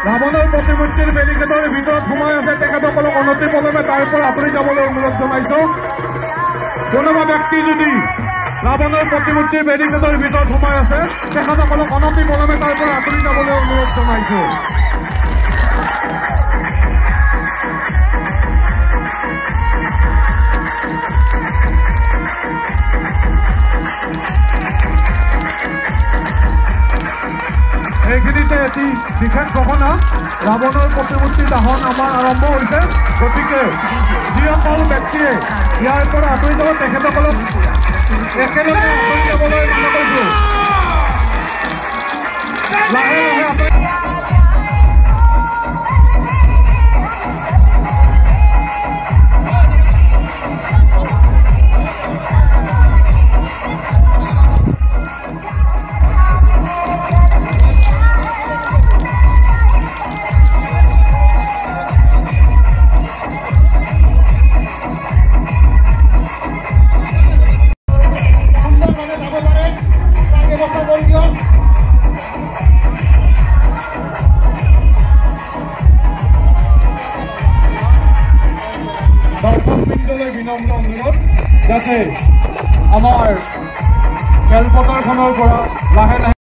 ৰাৱণৰ প্ৰতিমূৰ্তিৰ বেৰিকেডৰ ভিতৰত সোমাই আছে তেখেতসকলক অনতিপলমে তাৰ পৰা আঁতৰি যাবলৈ অনুৰোধ জনাইছো। কোনোবা ব্যক্তি যদি ৰাৱণৰ প্ৰতিমূৰ্তিৰ বেৰিকেডৰ ভিতৰত সোমাই আছে তেখেতসকলক অনতিপলমে তাৰ পৰা আঁতৰি যাবলৈ অনুৰোধ জনাইছো। এইখিনিতে এটি বিশেষ ঘটনা, ৰাৱণৰ প্ৰতিমূৰ্তি দাহন আমাৰ আৰম্ভ হৈছে। গতিকে যিসকল ব্যক্তিয়ে ইয়াৰ পৰা আঁতৰি যাব তেখেতসকলক একেলগে আঁতৰি যাবলৈ মানা কৰিছো। লাহে লাহে বিনম্ৰ অনুৰোধ যাতে আমাৰ খেলপথাৰখনৰ পৰা লাহে লাহে